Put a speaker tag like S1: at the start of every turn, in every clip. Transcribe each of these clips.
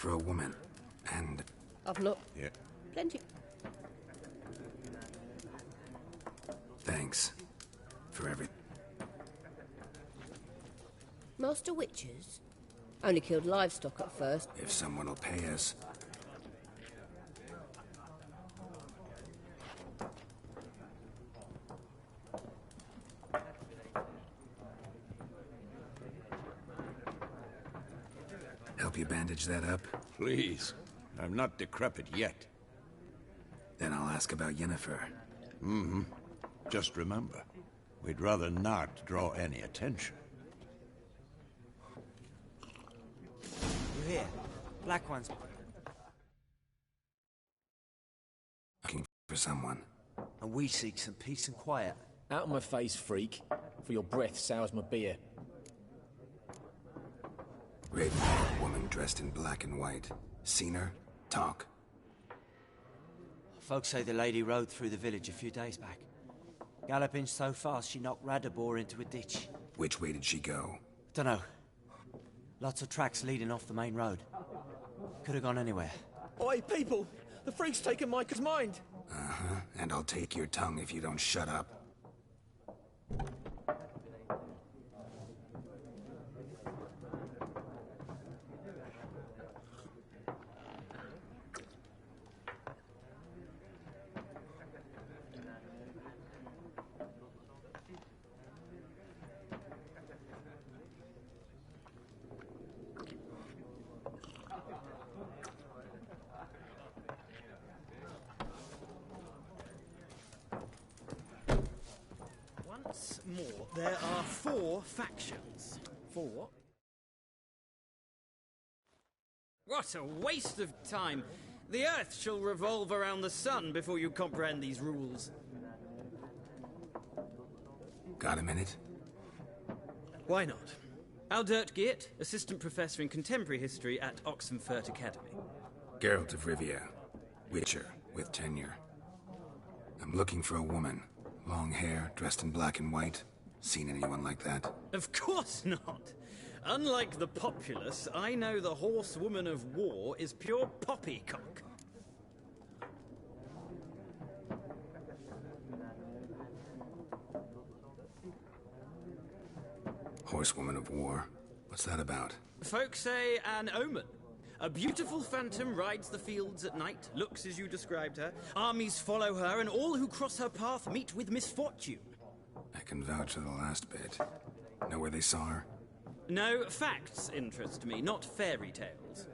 S1: For a woman. And...
S2: I've looked.
S1: Yeah.
S2: Plenty.
S1: Thanks. For everything.
S2: Master witches? Only killed livestock at first.
S1: If someone will pay us. Help you bandage that up?
S3: Please. I'm not decrepit yet.
S1: Then I'll ask about Yennefer.
S3: Mm-hmm. Just remember, we'd rather not draw any attention.
S4: You hear? Black ones.
S1: Looking for someone.
S4: And we seek some peace and quiet.
S5: Out of my face, freak. For your breath sours my beer.
S1: Rape a woman dressed in black and white. Seen her? Talk.
S4: Folks say the lady rode through the village a few days back. Galloping so fast she knocked Radabor into a ditch.
S1: Which way did she go?
S4: Dunno. Lots of tracks leading off the main road. Could have gone anywhere.
S5: Oi, people! The freak's taken Micah's mind!
S1: Uh-huh. And I'll take your tongue if you don't shut up.
S6: Once more, there are 4 factions. 4? What a waste of time! The Earth shall revolve around the sun before you comprehend these rules.
S1: Got a minute?
S6: Why not? Aldert Geert, Assistant Professor in Contemporary History at Oxenfurt Academy.
S1: Geralt of Rivia. Witcher, with tenure. I'm looking for a woman. Long hair, dressed in black and white. Seen anyone like that?
S6: Of course not! Unlike the populace, I know the horsewoman of war is pure poppycock.
S1: Horsewoman of war? What's that about?
S6: Folk say an omen. A beautiful phantom rides the fields at night, looks as you described her. Armies follow her, and all who cross her path meet with misfortune.
S1: I can vouch for the last bit. Know where they saw her?
S6: No, facts interest me, not fairy tales.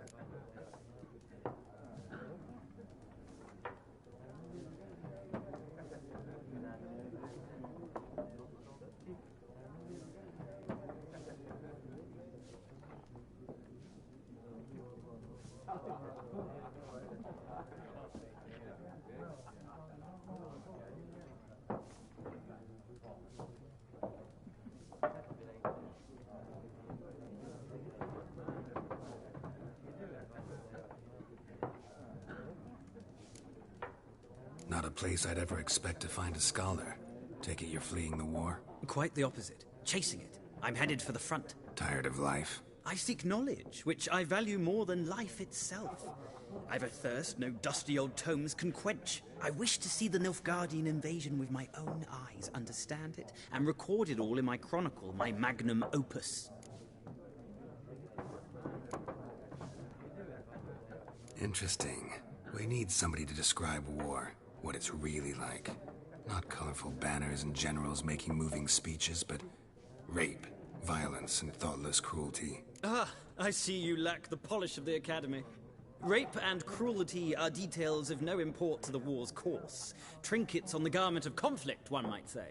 S1: Not a place I'd ever expect to find a scholar. Take it you're fleeing the war?
S6: Quite the opposite. Chasing it. I'm headed for the front.
S1: Tired of life?
S6: I seek knowledge, which I value more than life itself. I've a thirst no dusty old tomes can quench. I wish to see the Nilfgaardian invasion with my own eyes, understand it, and record it all in my chronicle, my magnum opus.
S1: Interesting. We need somebody to describe war, what it's really like. Not colorful banners and generals making moving speeches, but rape, violence, and thoughtless cruelty.
S6: Ah, I see you lack the polish of the Academy. Rape and cruelty are details of no import to the war's course. Trinkets on the garment of conflict, one might say.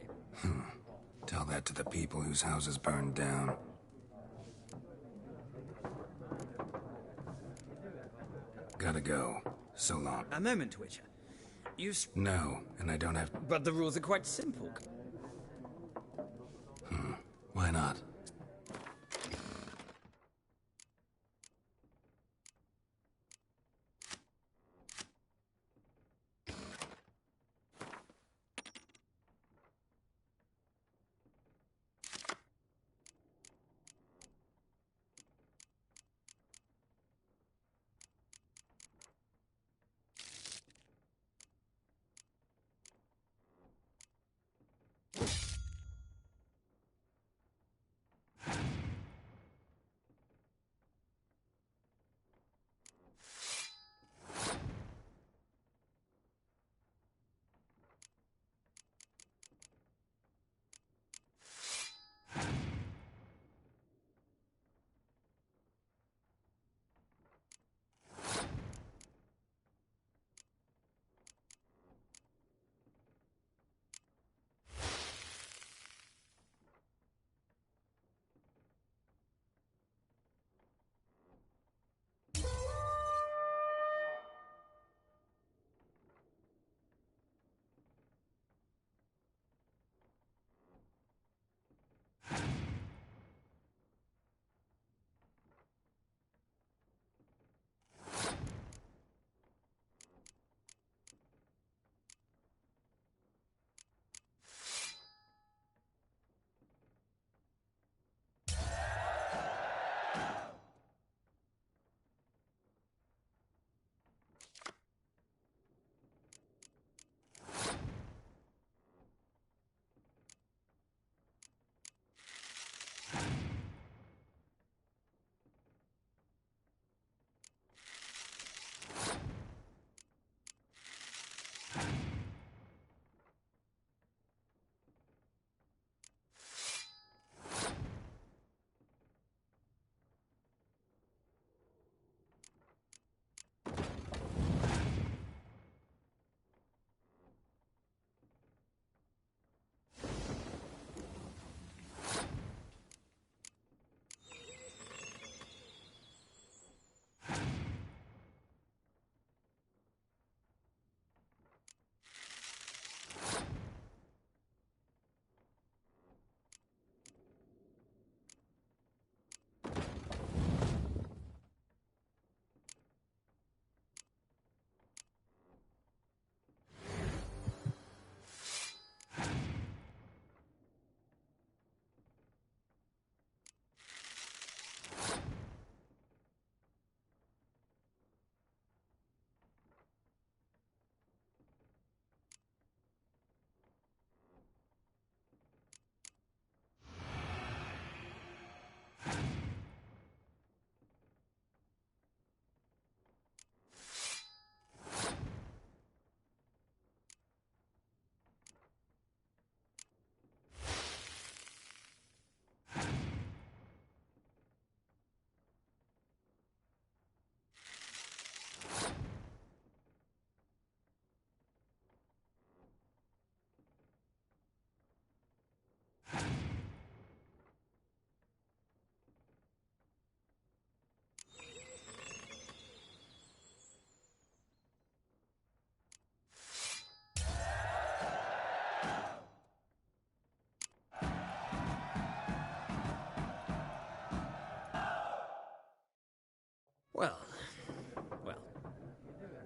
S1: Tell that to the people whose houses burned down. Gotta go. So long.
S6: A moment, Witcher.
S1: No, and I don't have...
S6: But the rules are quite simple.
S1: Why not?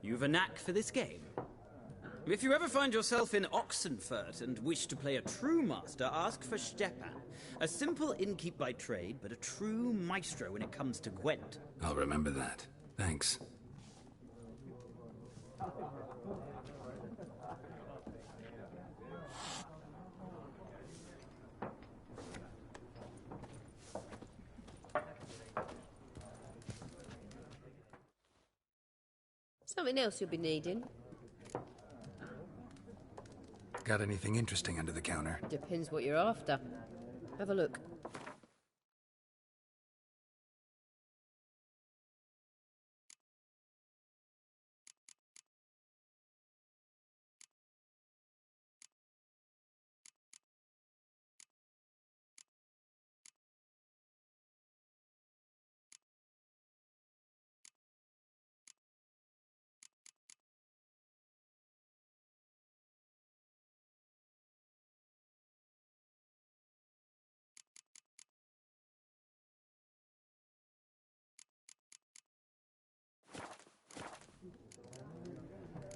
S6: You've a knack for this game. If you ever find yourself in Oxenfurt and wish to play a true master, ask for Stepan. A simple innkeep by trade, but a true maestro when it comes to Gwent.
S1: I'll remember that. Thanks.
S2: Something else you'll be needing.
S1: Got anything interesting under the counter?
S2: Depends what you're after. Have a look.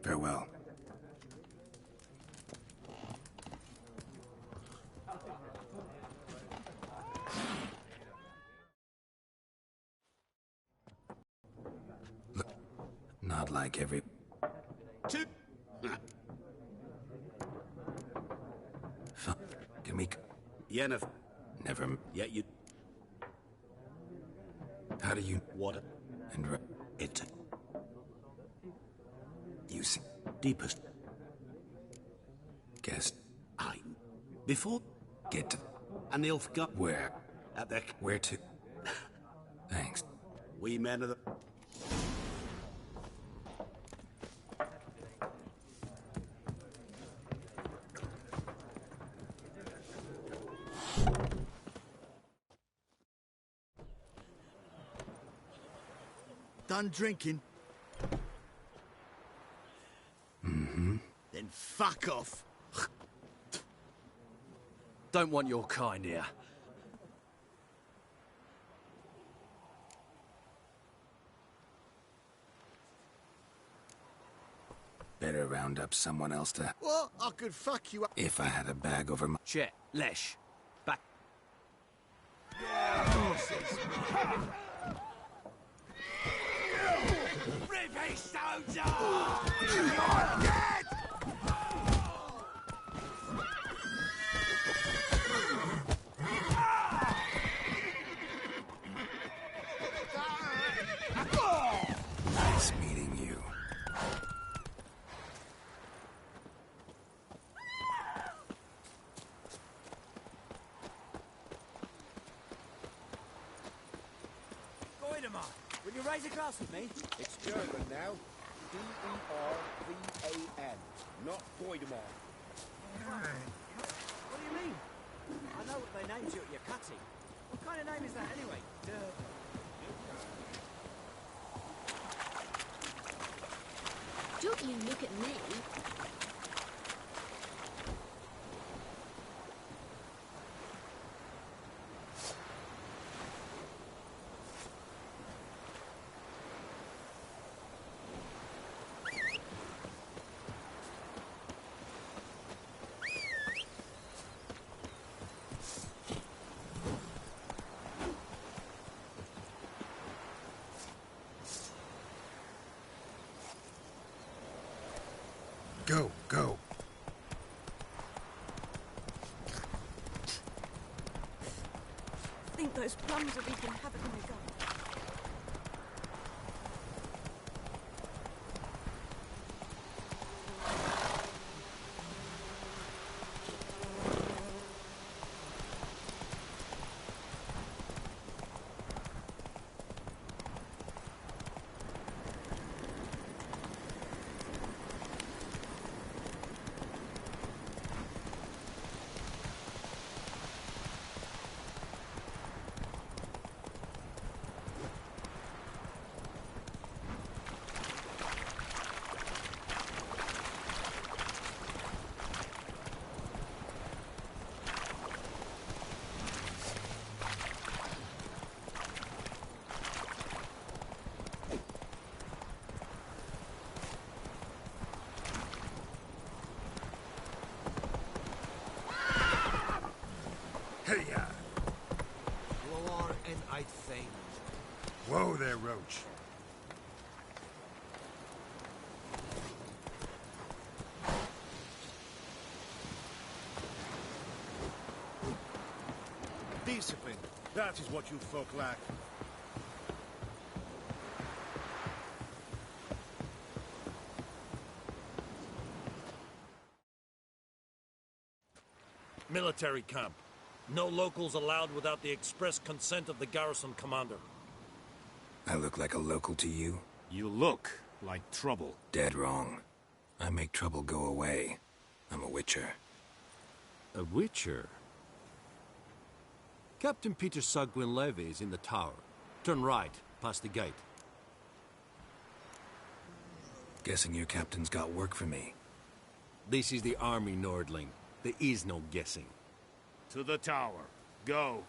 S1: Farewell. Look, not like every...
S3: Two.
S1: Can we...
S3: Yennefer.
S1: Never...
S3: Yeah, you...
S1: How do you...
S3: What?
S1: And...
S3: It...
S1: You see...
S3: Deepest.
S1: Guess...
S3: I... Before...
S1: Get to...
S3: And the elf got...
S1: Where?
S3: At the...
S1: Where to... Thanks.
S3: We men of the... Done drinking?
S1: Mm-hmm.
S3: Then fuck off.
S7: Don't want your kind here.
S1: Better round up someone else to...
S3: What? I could fuck you up.
S1: If I had a bag over my...
S7: Chet, Lesh. Back.
S3: Rippy soldier! You're dead!
S1: Nice meeting you.
S4: Will you raise a glass with me?
S8: It's German now. D-E-R-V-A-N, not Goidemar.
S4: What do you mean? I know what they named you at your cutting. What kind of name is that anyway?
S2: Don't you look at me.
S1: Go, go.
S9: I think those plums are wreaking havoc in the garden.
S10: approach.
S8: Discipline. That is what you folk lack.
S10: Military camp. No locals allowed without the express consent of the garrison commander.
S1: I look like a local to you?
S10: You look like trouble.
S1: Dead wrong. I make trouble go away. I'm a witcher.
S7: A witcher? Captain Peter Sagwin Levy is in the tower. Turn right, past the gate.
S1: Guessing your captain's got work for me.
S7: This is the army, Nordling. There is no guessing.
S10: To the tower. Go.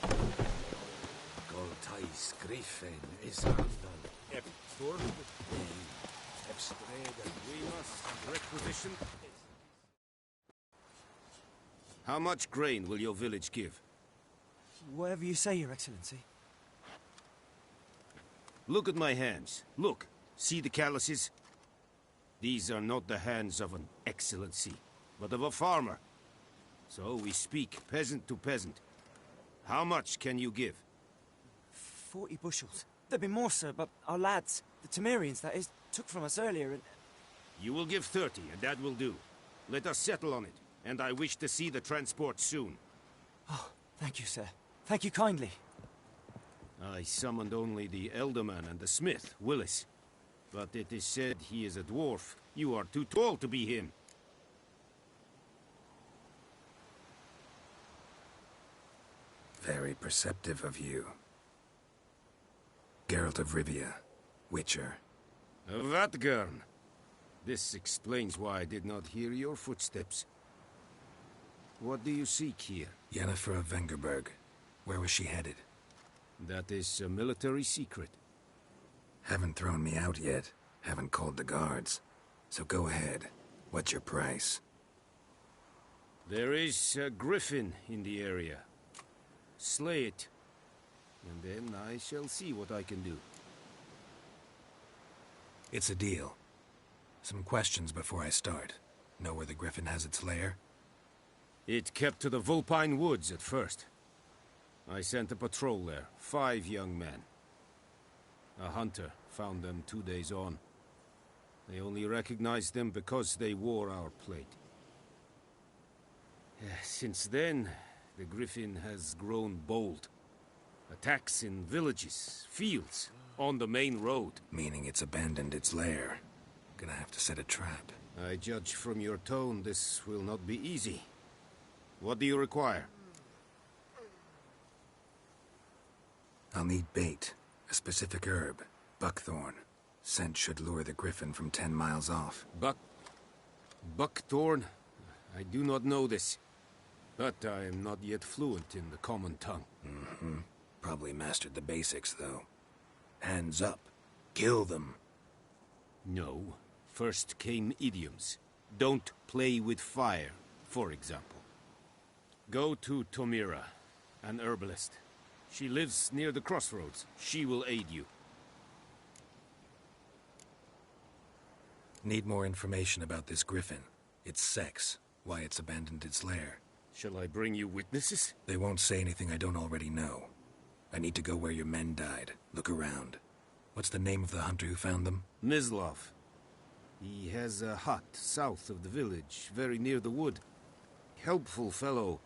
S8: Goltais Griffin is Ardan. Eptor. Epstreda Guimas. Requisition.
S11: How much grain will your village give?
S4: Whatever you say, Your Excellency.
S11: Look at my hands. Look. See the calluses? These are not the hands of an excellency, but of a farmer. So we speak peasant to peasant. How much can you give?
S4: 40 bushels. There'd be more, sir, but our lads, the Temerians, that is, took from us earlier and...
S11: You will give 30, and that will do. Let us settle on it, and I wish to see the transport soon.
S4: Oh, thank you, sir. Thank you kindly.
S11: I summoned only the Elderman and the smith, Willis. But it is said he is a dwarf. You are too tall to be him.
S1: Very perceptive of you. Geralt of Rivia, Witcher.
S11: Vatgern. This explains why I did not hear your footsteps. What do you seek here?
S1: Yennefer of Vengerberg. Where was she headed?
S11: That is a military secret.
S1: Haven't thrown me out yet. Haven't called the guards. So go ahead. What's your price?
S11: There is a griffin in the area. Slay it. And then I shall see what I can do.
S1: It's a deal. Some questions before I start. Know where the griffin has its lair?
S11: It kept to the Vulpine Woods at first. I sent a patrol there, 5 young men. A hunter found them 2 days on. They only recognized them because they wore our plate. Since then, the griffin has grown bold. Attacks in villages, fields, on the main road.
S1: Meaning it's abandoned its lair. Gonna have to set a trap.
S11: I judge from your tone this will not be easy. What do you require?
S1: I'll need bait. A specific herb. Buckthorn. Scent should lure the griffin from 10 miles off.
S11: Buckthorn? I do not know this. But I am not yet fluent in the common tongue.
S1: Mm-hmm. Probably mastered the basics, though. Hands up. Kill them.
S11: No. First came idioms. Don't play with fire, for example. Go to Tomira, an herbalist. She lives near the crossroads. She will aid you.
S1: Need more information about this griffin. Its sex. Why it's abandoned its lair.
S11: Shall I bring you witnesses?
S1: They won't say anything I don't already know. I need to go where your men died. Look around. What's the name of the hunter who found them?
S11: Mislav. He has a hut south of the village, very near the wood. Helpful fellow.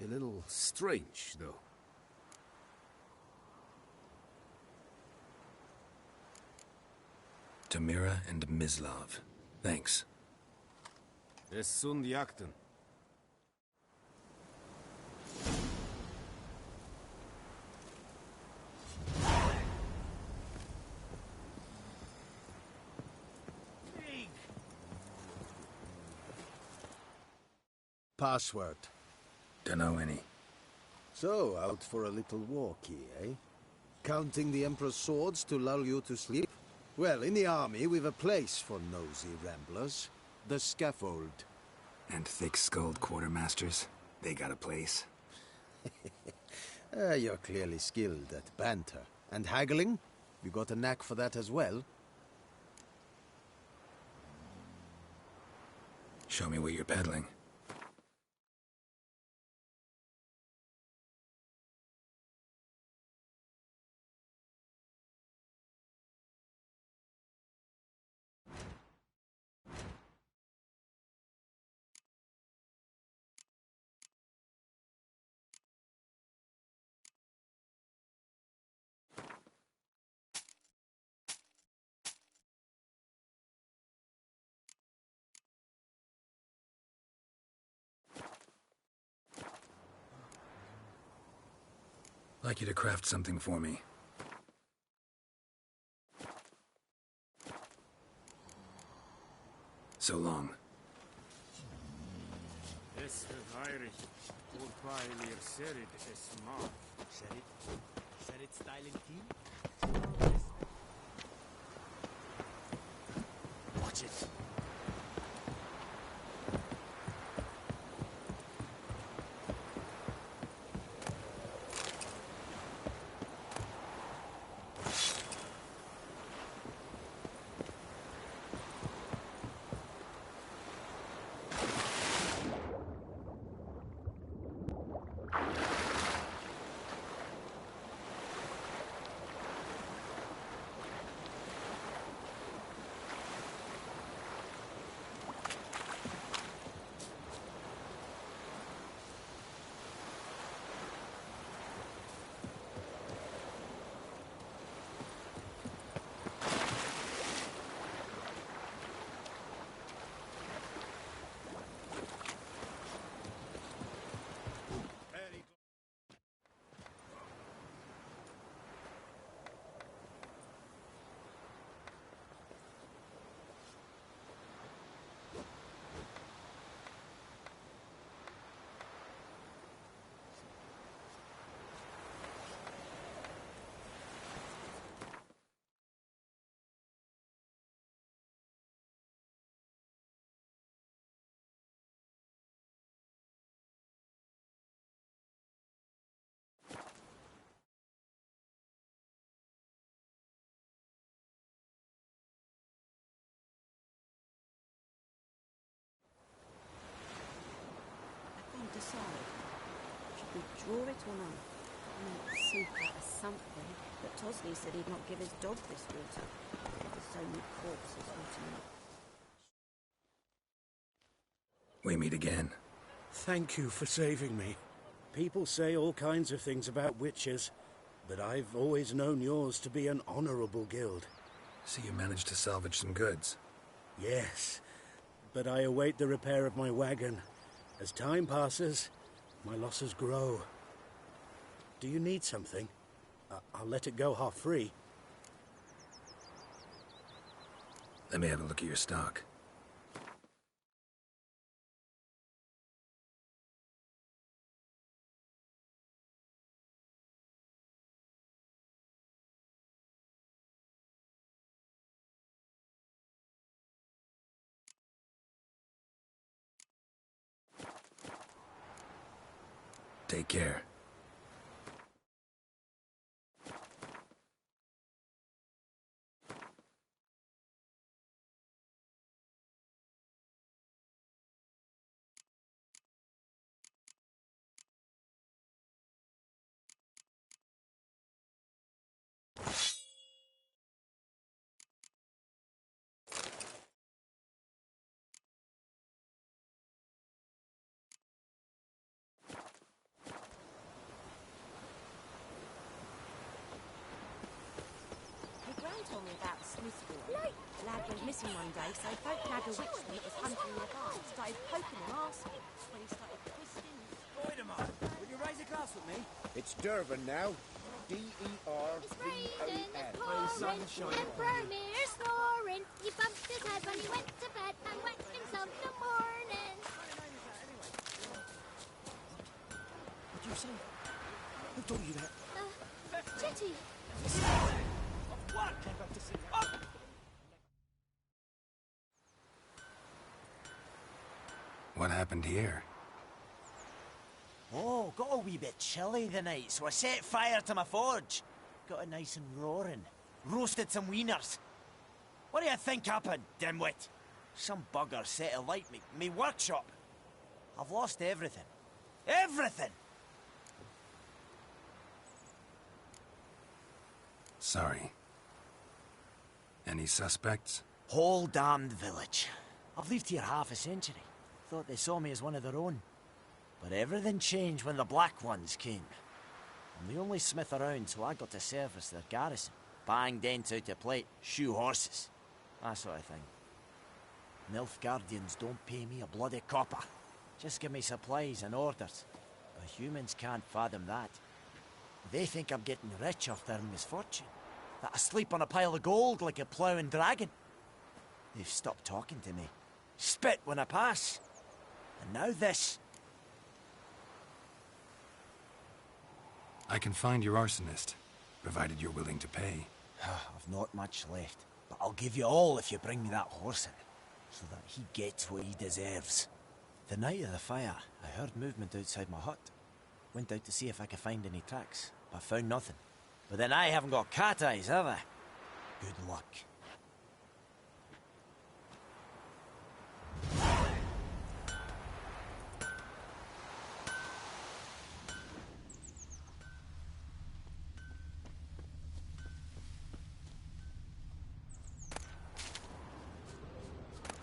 S11: A little strange, though.
S1: Tamira and Mislav. Thanks.
S11: Es sunt jakten.
S8: Password.
S1: Dunno any.
S8: So, out for a little walkie, eh? Counting the Emperor's swords to lull you to sleep? Well, in the army, we've a place for nosy ramblers. The scaffold.
S1: And thick-skulled quartermasters. They got a place.
S8: You're clearly skilled at banter. And haggling? You got a knack for that as well?
S1: Show me what you're peddling. I'd like you to craft something for me. So long.
S4: Watch it.
S9: Decide. Should we draw it or not? I mean, soup out of something, but Tosley said he'd not give his dog this water. There's so many corpses rotting up.
S1: We meet again.
S12: Thank you for saving me. People say all kinds of things about witches, but I've always known yours to be an honorable guild.
S1: So you managed to salvage some goods?
S12: Yes, but I await the repair of my wagon. As time passes, my losses grow. Do you need something? I'll let it go half-free.
S1: Let me have a look at your stock. Take care.
S9: Told me about the Smith boy. The lad went missing one day, so folk nagged a witchman that was hunting nearby. Started poking him, asking. When he started twisting...
S4: Voidemar, will you raise a glass with me?
S13: It's Durban now. D-E-R-V-O-N.
S14: And Bromir snoring. He bumped his head when he went to bed and wet himself in the morning.
S4: What did you say? Who told you that?
S14: Chetty.
S4: What?
S1: What happened here?
S4: Oh, got a wee bit chilly the night, so I set fire to my forge. Got it nice and roaring. Roasted some wieners. What do you think happened, dimwit? Some bugger set alight me workshop. I've lost everything. Everything!
S1: Sorry. Any suspects?
S4: Whole damned village. I've lived here half a century. Thought they saw me as one of their own. But everything changed when the Black Ones came. I'm the only smith around, so I got to service their garrison. Bang dents out of plate, shoe horses. That sort of thing. Nilfgaardians don't pay me a bloody copper. Just give me supplies and orders. But humans can't fathom that. They think I'm getting rich off their misfortune. That I sleep on a pile of gold like a ploughing dragon. They've stopped talking to me. Spit when I pass. And now this.
S1: I can find your arsonist, provided you're willing to pay.
S4: I've not much left, but I'll give you all if you bring me that horse in, so that he gets what he deserves. The night of the fire, I heard movement outside my hut. Went out to see if I could find any tracks, but found nothing. But then I haven't got cat eyes, have I? Good luck.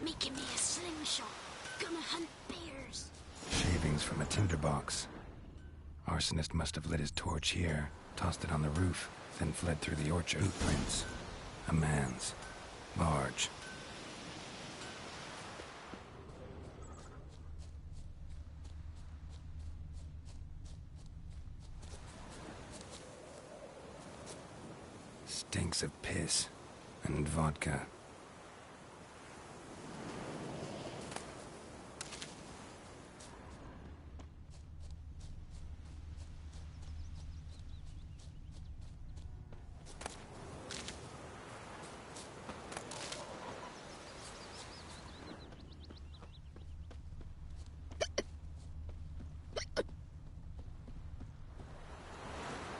S14: Making me a slingshot. Gonna hunt bears.
S1: Shavings from a tinderbox. Arsonist must have lit his torch here, tossed it on the roof, then fled through the orchard. Footprints. A man's. Large. Stinks of piss and vodka.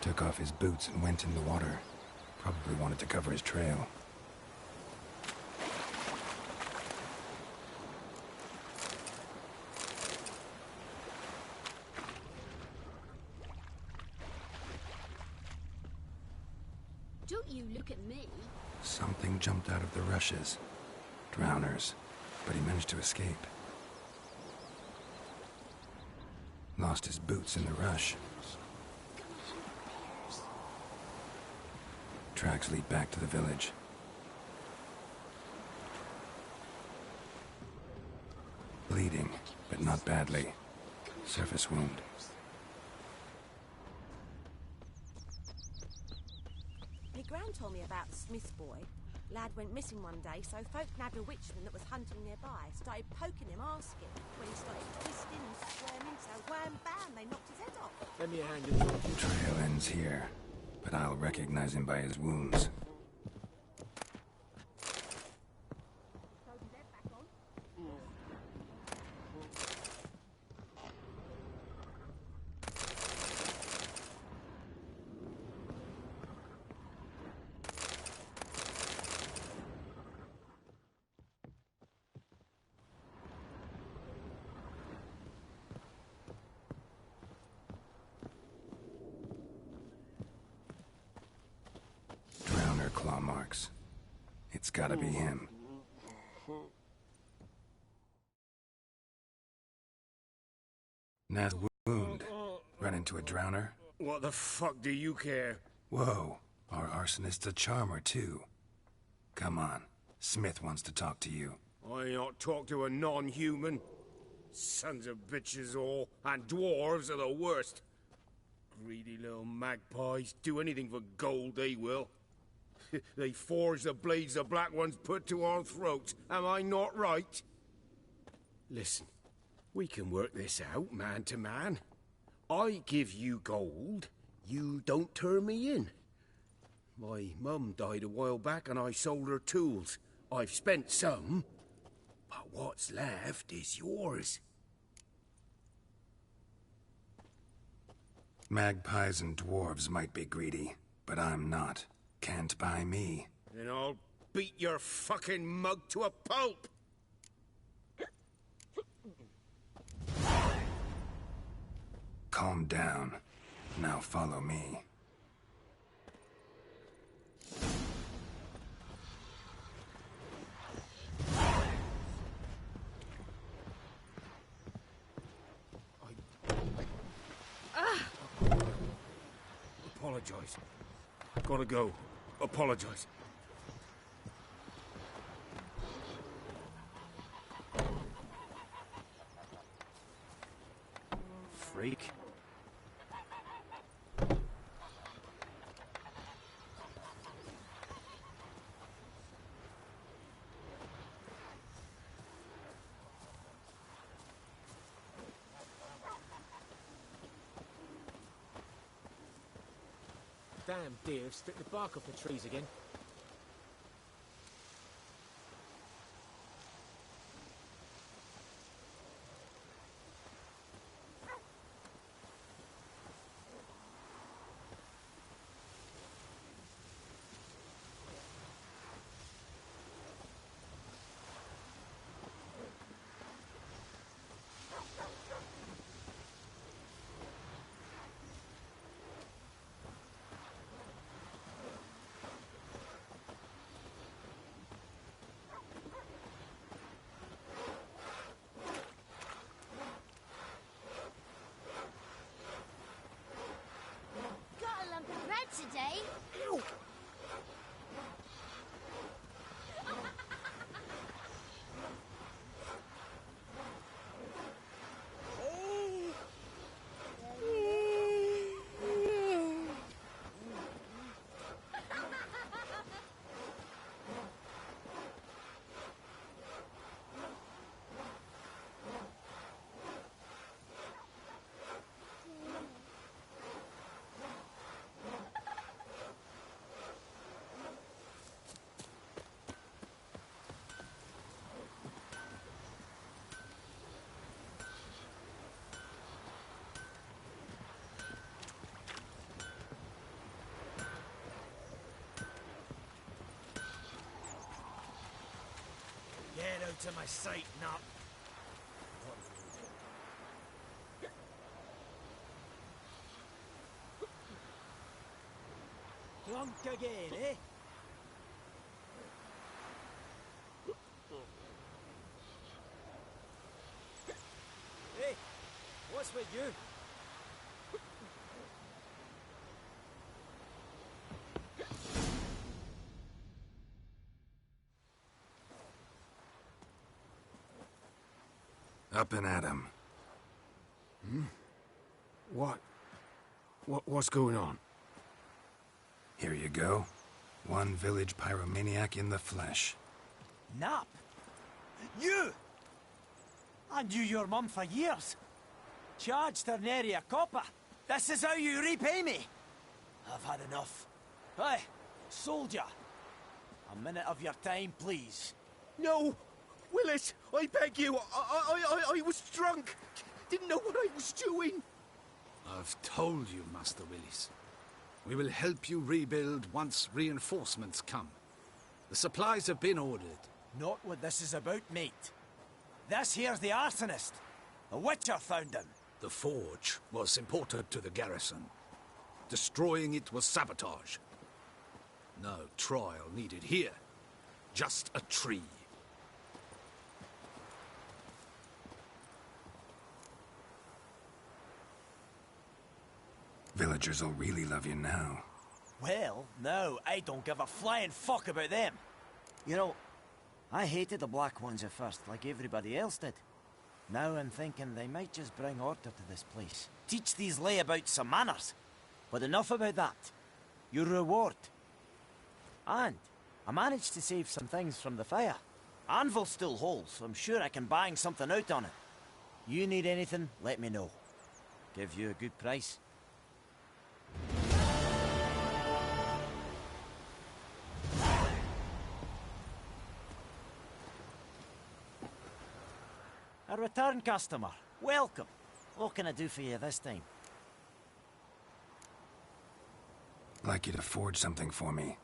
S1: Took off his boots and went in the water. Probably wanted to cover his trail.
S14: Don't you look at me.
S1: Something jumped out of the rushes. Drowners. But he managed to escape. Lost his boots in the rush. Tracks lead back to the village. Bleeding, but not badly. Surface wound.
S9: My gran told me about the Smith's boy. Lad went missing one day, so folk nabbed a witchman that was hunting nearby. Started poking him, asking. When he started twisting and squirming, so wham bam, they knocked his head off.
S11: Let me hand you.
S1: Trail ends here, but I'll recognize him by his wounds. Claw marks. It's gotta be him. Nath wound. Run into a drowner?
S11: What the fuck do you care?
S1: Whoa, our arsonist's a charmer too. Come on, Smith wants to talk to you.
S11: I not talk to a non-human. Sons of bitches all, and dwarves are the worst. Greedy little magpies, do anything for gold they will. They forge the blades the Black Ones put to our throats. Am I not right? Listen, we can work this out, man to man. I give you gold, you don't turn me in. My mum died a while back and I sold her tools. I've spent some, but what's left is yours.
S1: Magpies and dwarves might be greedy, but I'm not. Can't buy me.
S11: Then I'll beat your fucking mug to a pulp!
S1: Calm down. Now follow me.
S11: Apologize. Gotta go. Apologize.
S4: Freak.
S5: Damn deer have stripped the bark off the trees again.
S14: Got a lump of bread today.
S10: Get out of my sight, Nop.
S4: Drunk again, eh? Hey, what's with you?
S1: Up and at 'em.
S11: What's going on?
S1: Here you go. One village pyromaniac in the flesh.
S4: Nap? You? I knew your mum for years. Charged her nary a copper. This is how you repay me. I've had enough. Hey, soldier. A minute of your time, please.
S11: No! Willis, I beg you! I was drunk! Didn't know what I was doing!
S13: I've told you, Master Willis. We will help you rebuild once reinforcements come. The supplies have been ordered.
S4: Not what this is about, mate. This here's the arsonist. A witcher found him.
S13: The forge was imported to the garrison. Destroying it was sabotage. No trial needed here. Just a tree.
S1: Villagers will really love you now.
S4: Well, no, I don't give a flying fuck about them. You know, I hated the Black Ones at first, like everybody else did. Now I'm thinking they might just bring order to this place. Teach these layabouts some manners. But enough about that. Your reward. And I managed to save some things from the fire. Anvil's still whole, so I'm sure I can bang something out on it. You need anything, let me know. Give you a good price. A return customer. Welcome. What can I do for you this time?
S1: I'd like you to forge something for me.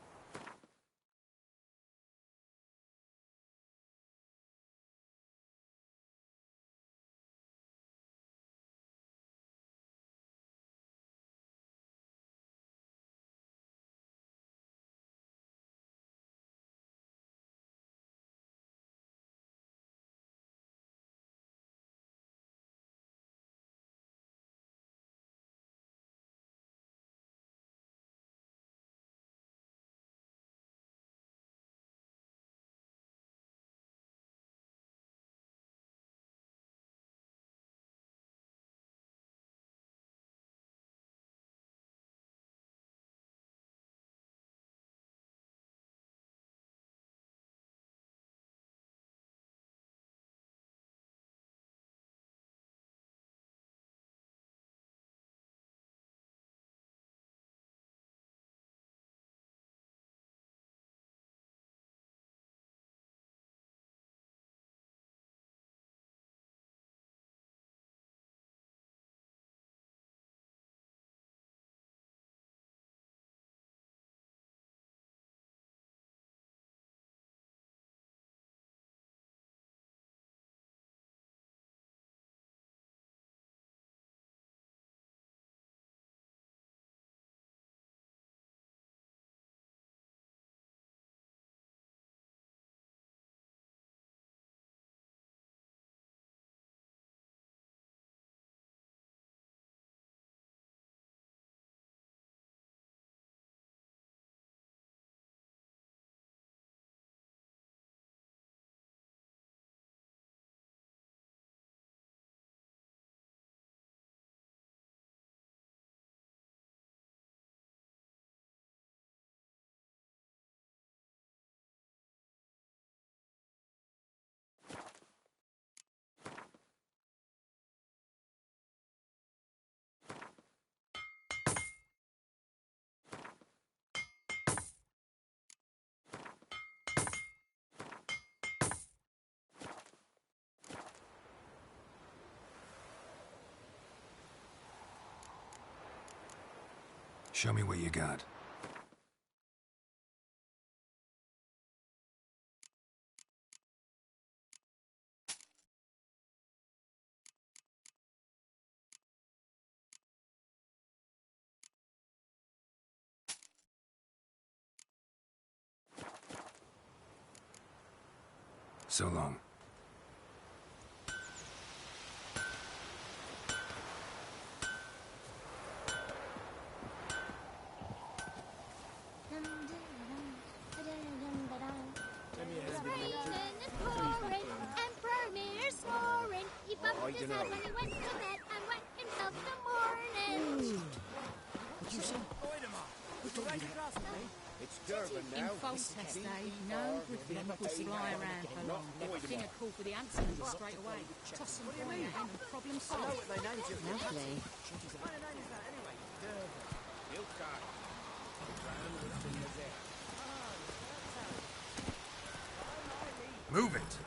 S1: Show me what you got. So long.
S15: In Foltest Day, no griffin will fly around for long. King a call for the answer straight away. Toss some coin at him and problem solved. Lovely.
S1: Move it!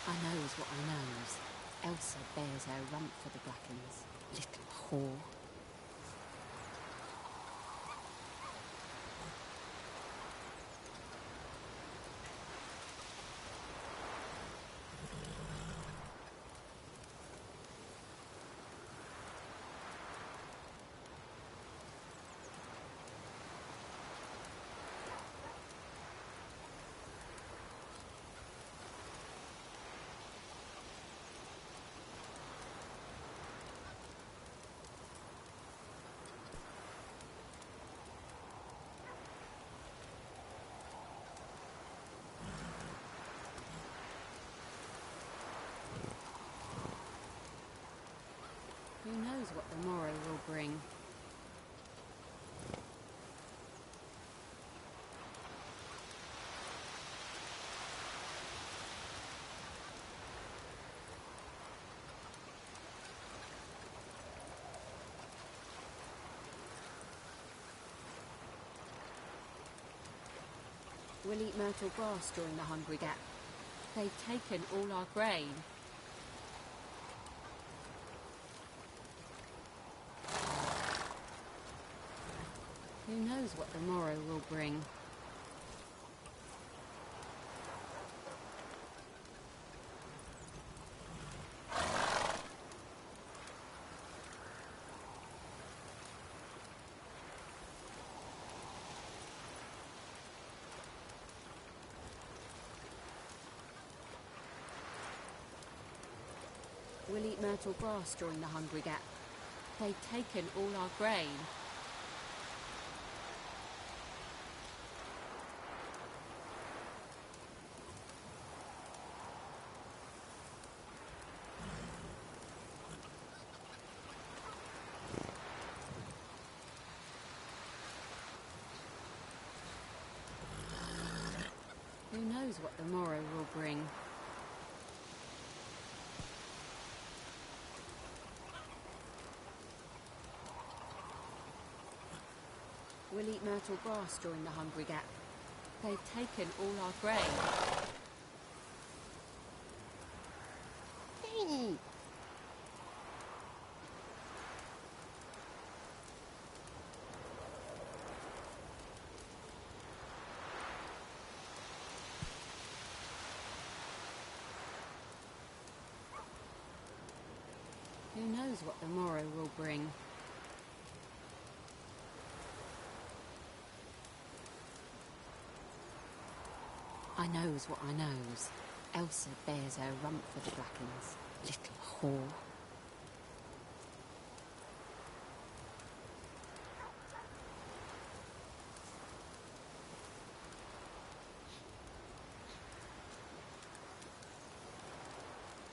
S15: I knows what I knows. Elsa bears her rump for the Brackens. Little whore. Who knows what the morrow will bring? We'll eat myrtle grass during the hungry gap. They've taken all our grain. Who knows what the morrow will bring? We'll eat myrtle grass during the hungry gap. They've taken all our grain. Who knows what the morrow will bring? We'll eat myrtle grass during the hungry gap. They've taken all our grain. Who knows what the morrow will bring? I knows what I knows. Elsa bears her rump for the Blackens. Little whore.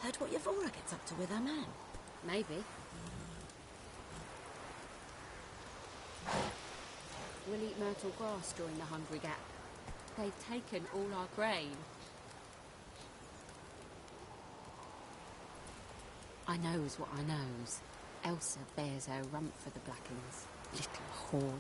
S9: Heard what Yavora gets up to with her man?
S15: Maybe. We'll eat myrtle grass during the hungry gap. They've taken all our grain. I knows what I knows. Elsa bears her rump for the Blackens. Little whore.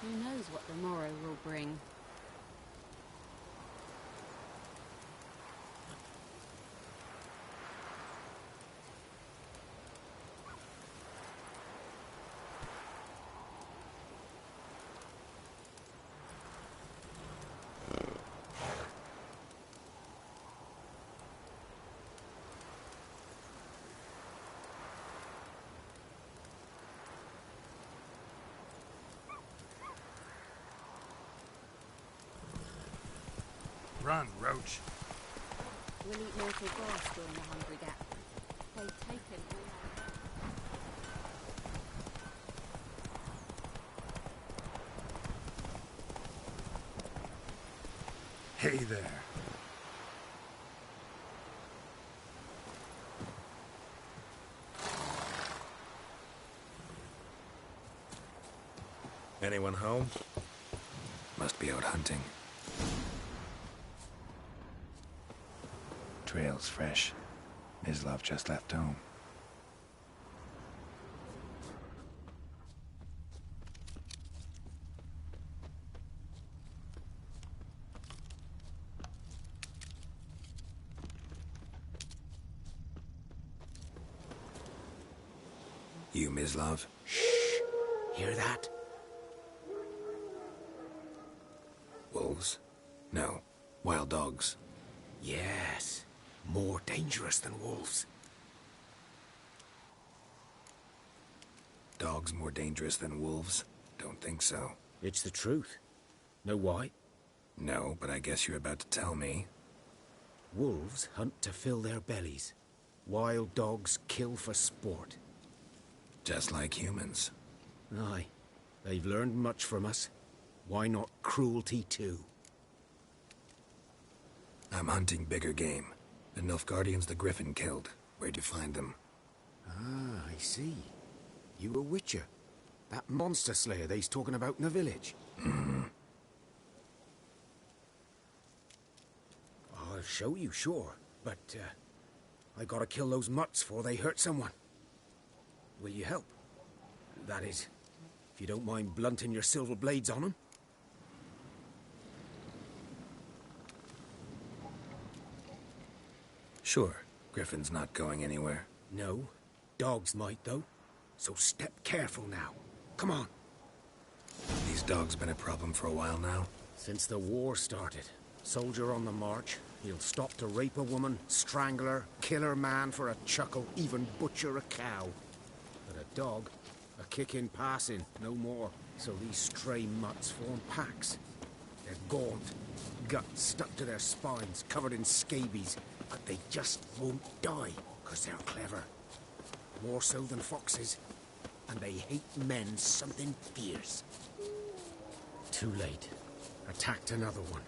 S15: Who knows what the morrow will bring?
S1: Run, Roach.
S15: We'll eat myrtle grass during the hungry gap. They've taken all our...
S1: Hey there.
S16: Anyone home?
S1: Must be out hunting. Trail's fresh. Mislav just left home. You, Mislav?
S16: Shh! Hear that?
S1: Wolves? No. Wild dogs.
S16: Yes. More dangerous than wolves.
S1: Dogs more dangerous than wolves? Don't think so.
S16: It's the truth. Know why?
S1: No, but I guess you're about to tell me.
S16: Wolves hunt to fill their bellies. Wild dogs kill for sport.
S1: Just like humans.
S16: Aye. They've learned much from us. Why not cruelty too?
S1: I'm hunting bigger game. The Nilfgaardians the Griffin killed. Where'd you find them?
S16: Ah, I see. You a witcher. That monster slayer they's talking about in the village. I'll show you, sure. But, I gotta kill those mutts before they hurt someone. Will you help? That is, if you don't mind blunting your silver blades on them.
S1: Sure. Griffin's not going anywhere.
S16: No. Dogs might, though. So step careful now. Come on.
S1: These dogs been a problem for a while now?
S16: Since the war started. Soldier on the march. He'll stop to rape a woman, strangle her, kill her man for a chuckle, even butcher a cow. But a dog, a kick in passing, no more. So these stray mutts form packs. They're gaunt, guts stuck to their spines, covered in scabies. But they just won't die, because they're clever. More so than foxes. And they hate men something fierce. Too late. Attacked another one.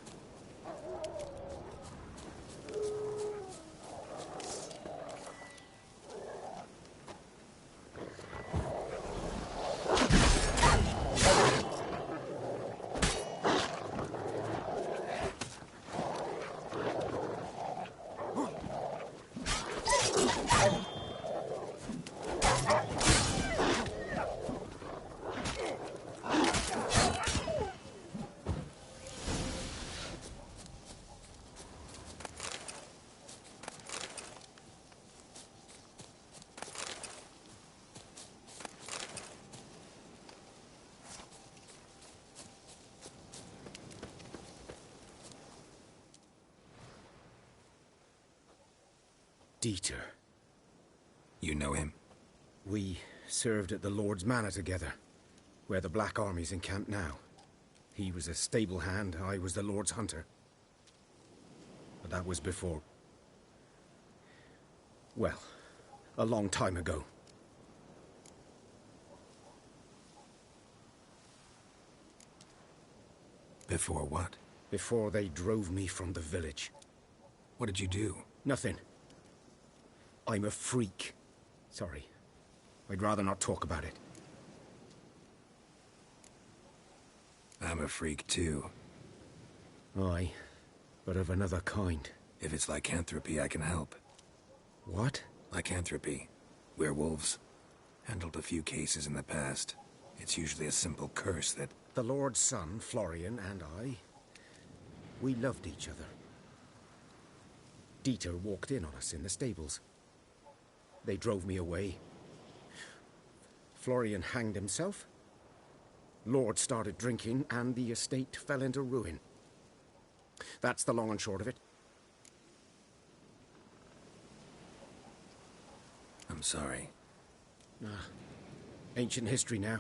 S16: Dieter.
S1: You know him?
S16: We served at the Lord's Manor together, where the Black Army's encamped now. He was a stable hand, I was the Lord's hunter. But that was before... well, a long time ago.
S1: Before what?
S16: Before they drove me from the village.
S1: What did you do?
S16: Nothing. I'm a freak. Sorry. I'd rather not talk about it.
S1: I'm a freak too.
S16: Aye, but of another kind.
S1: If it's lycanthropy, I can help.
S16: What?
S1: Lycanthropy. Werewolves. Handled a few cases in the past. It's usually a simple curse that...
S16: The Lord's son, Florian, and I... we loved each other. Dieter walked in on us in the stables. They drove me away. Florian hanged himself. Lord started drinking, and the estate fell into ruin. That's the long and short of it.
S1: I'm sorry.
S16: Ancient history now.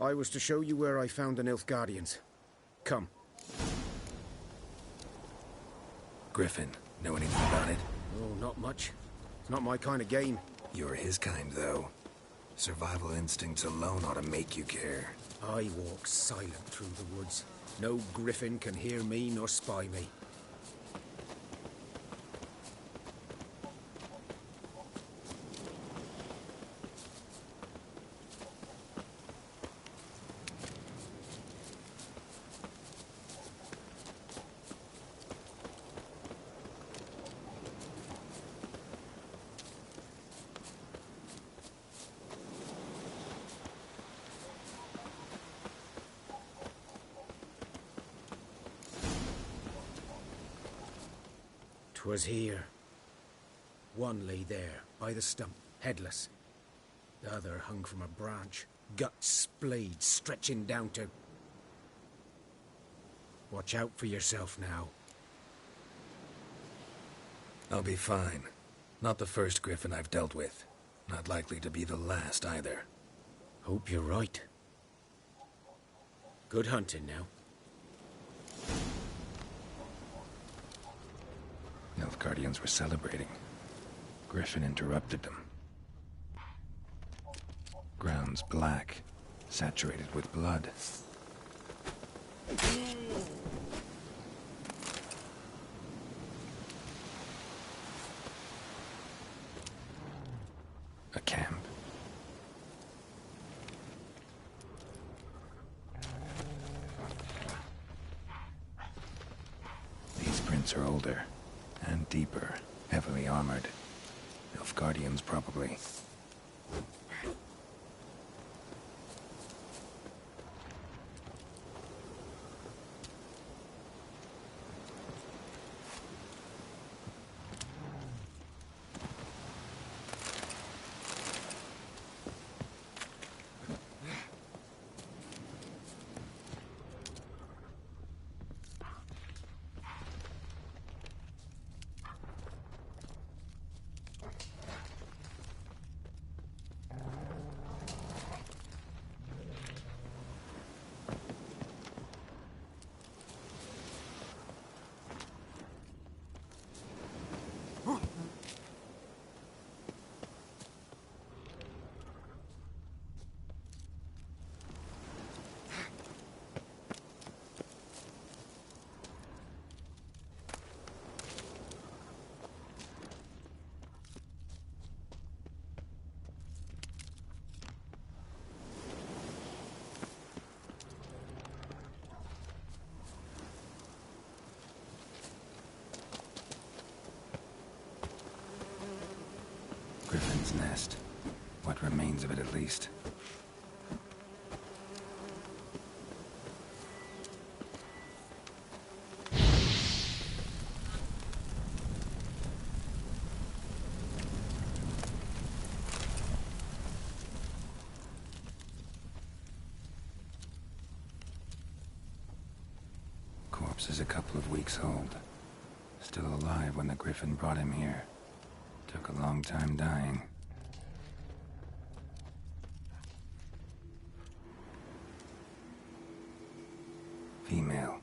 S16: I was to show you where I found the Nilfgaardians. Come.
S1: Griffin, know anything about it?
S16: Oh, not much. It's not my kind of game.
S1: You're his kind, though. Survival instincts alone ought to make you care.
S16: I walk silent through the woods. No griffin can hear me nor spy me. Was here. One lay there, by the stump, headless. The other hung from a branch, guts splayed, stretching down to... Watch out for yourself now.
S1: I'll be fine. Not the first griffin I've dealt with. Not likely to be the last, either.
S16: Hope you're right. Good hunting now.
S1: Nilfgaardians were celebrating. Griffin interrupted them. Ground's black, saturated with blood. A camp. Roots are older and deeper, heavily armored. Nilfgaardians, probably. Griffin's nest. What remains of it, at least. Corpse is a couple of weeks old. Still alive when the Griffin brought him here. Took a long time dying. Female.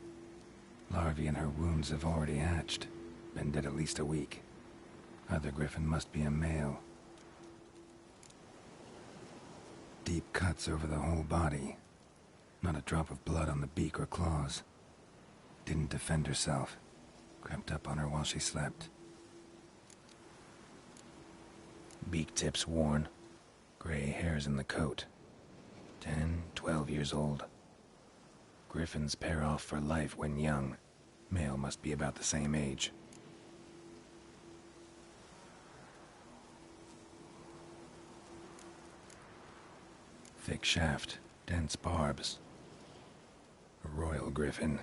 S1: Larvae in her wounds have already hatched. Been dead at least a week. Other Griffin must be a male. Deep cuts over the whole body. Not a drop of blood on the beak or claws. Didn't defend herself. Crept up on her while she slept. Beak tips worn. Gray hairs in the coat. 10, 12 years old. Griffins pair off for life when young. Male must be about the same age. Thick shaft, dense barbs. A royal griffin.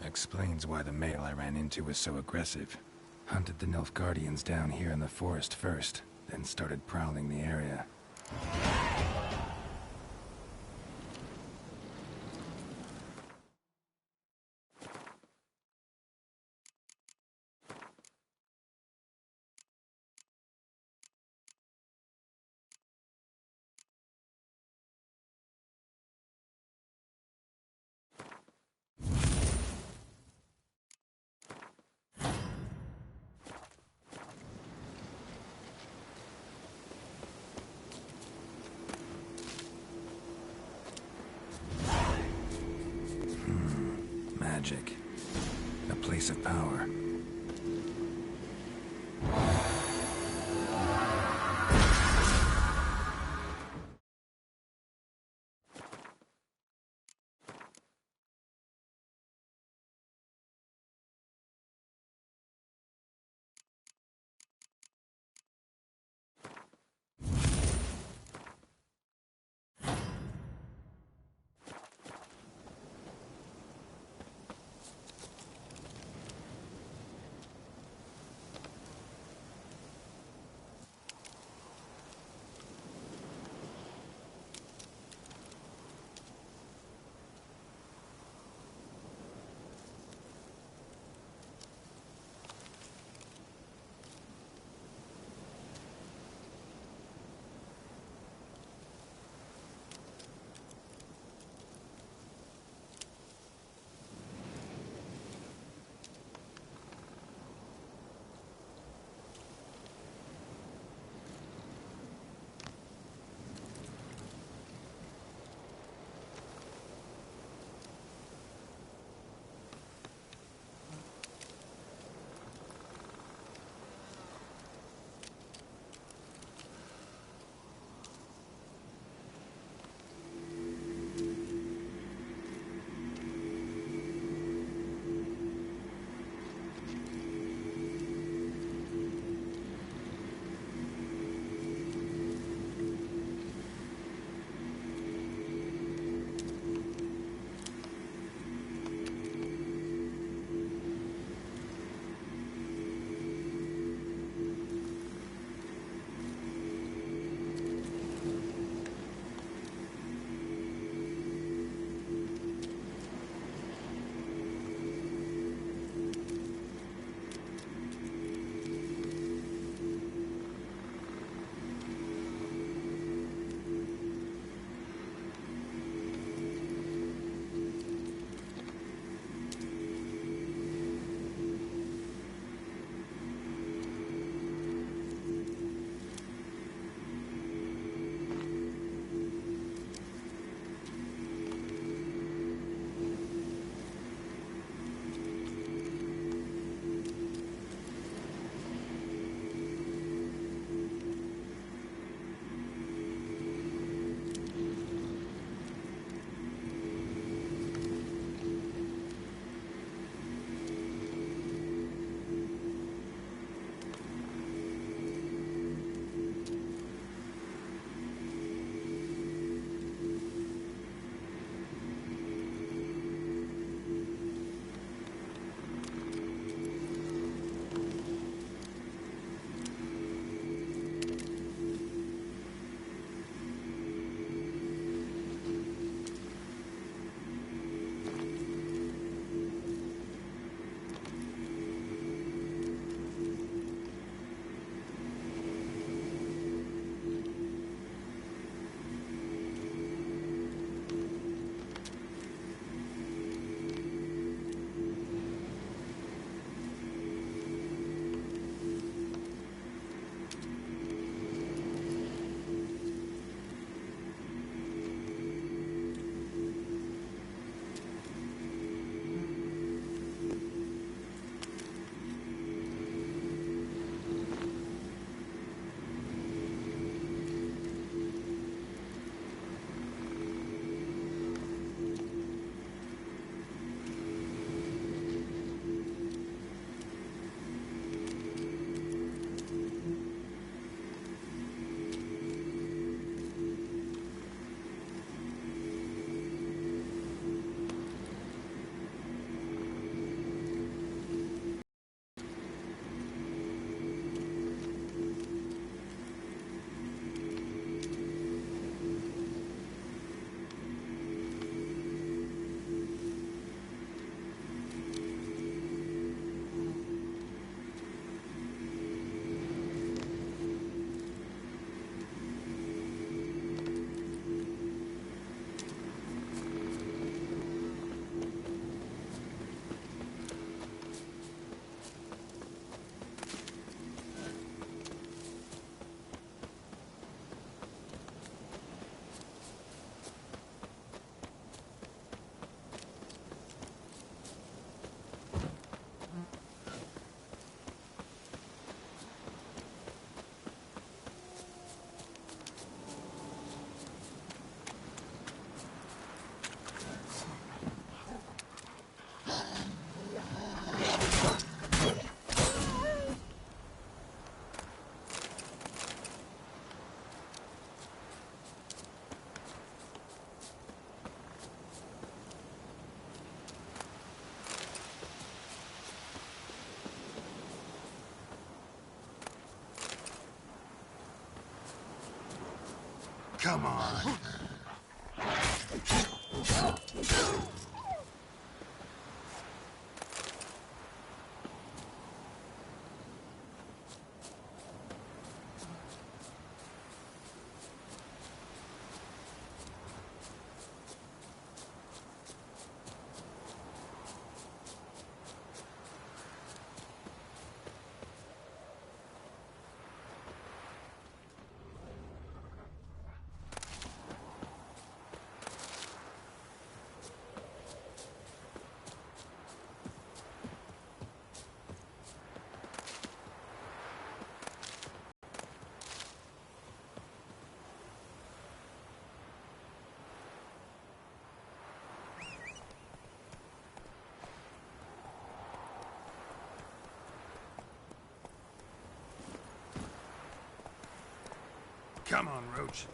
S1: Explains why the male I ran into was so aggressive. Hunted the Nilfgaardians down here in the forest first, then started prowling the area. Magic. A place of power. Come on. Come on, Roach.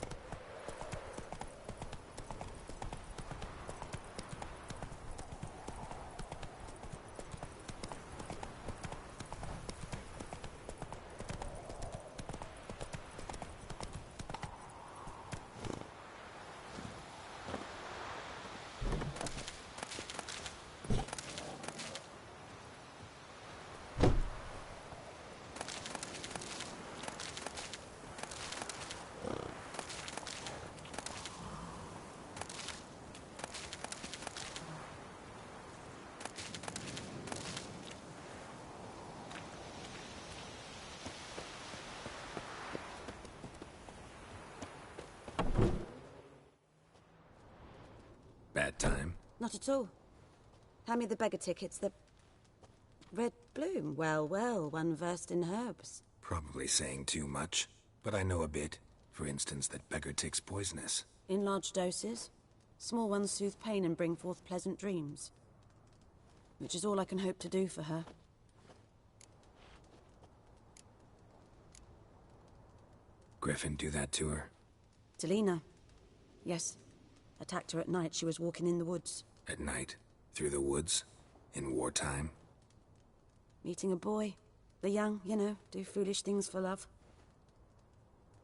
S1: Bad time?
S9: Not at all. Hand me the beggar tickets, the... Red bloom. Well, well, one versed in herbs.
S1: Probably saying too much, but I know a bit. For instance, that beggar tick's poisonous.
S9: In large doses. Small ones soothe pain and bring forth pleasant dreams. Which is all I can hope to do for her.
S1: Griffin do that to her?
S9: Delina. Yes. Attacked her at night. She was walking in the woods.
S1: At night? Through the woods? In wartime?
S9: Meeting a boy. The young, you know, do foolish things for love.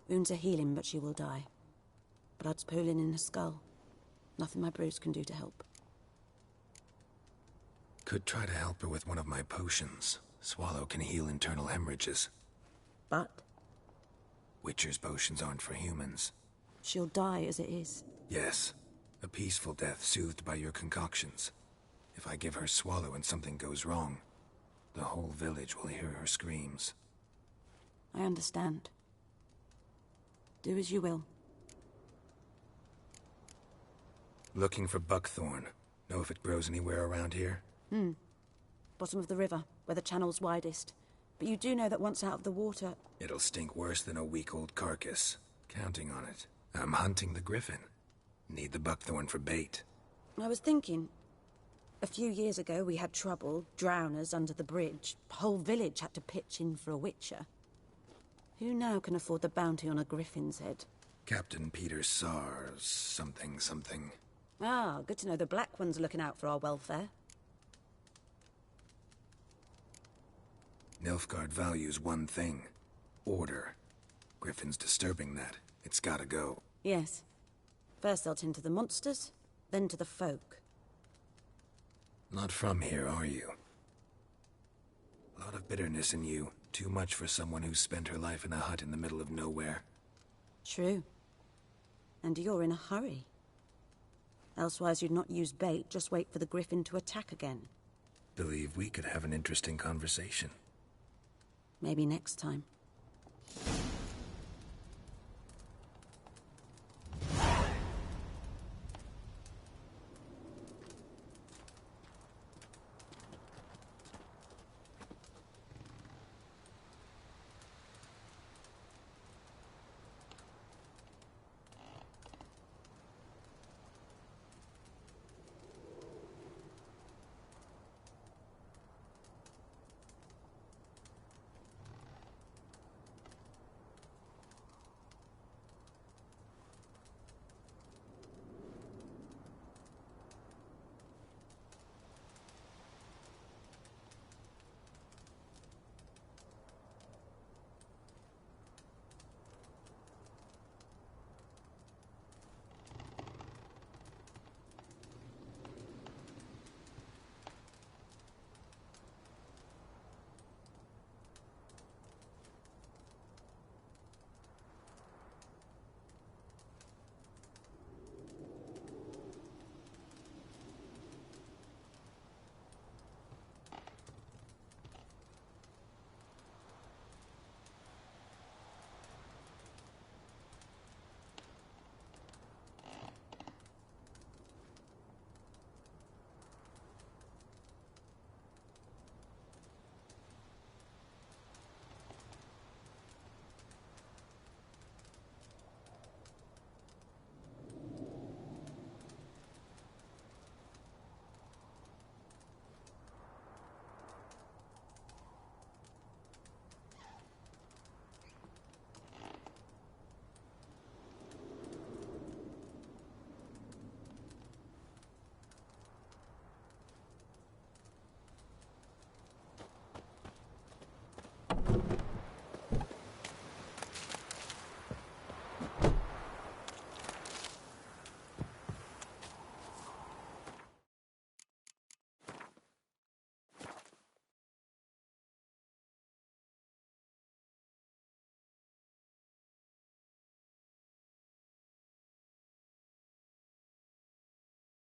S9: Wounds are healing, but she will die. Blood's pooling in her skull. Nothing my brews can do to help.
S1: Could try to help her with one of my potions. Swallow can heal internal hemorrhages.
S9: But?
S1: Witcher's potions aren't for humans.
S9: She'll die as it is.
S1: Yes. A peaceful death soothed by your concoctions. If I give her Swallow and something goes wrong, the whole village will hear her screams.
S9: I understand. Do as you will.
S1: Looking for buckthorn. Know if it grows anywhere around here?
S9: Bottom of the river, where the channel's widest. But you do know that once out of the water...
S1: It'll stink worse than a week-old carcass. Counting on it. I'm hunting the griffin. Need the buckthorn for bait.
S9: I was thinking... A few years ago we had trouble, drowners under the bridge. Whole village had to pitch in for a witcher. Who now can afford the bounty on a griffin's head?
S1: Captain Peter Sars... something.
S9: Ah, good to know the Black One's looking out for our welfare.
S1: Nilfgaard values one thing. Order. Griffin's disturbing that. It's gotta go.
S9: Yes. First they'll tend to the monsters, then to the folk.
S1: Not from here, are you? A lot of bitterness in you. Too much for someone who's spent her life in a hut in the middle of nowhere.
S9: True. And you're in a hurry. Elsewise you'd not use bait, just wait for the griffin to attack again.
S1: Believe we could have an interesting conversation.
S9: Maybe next time.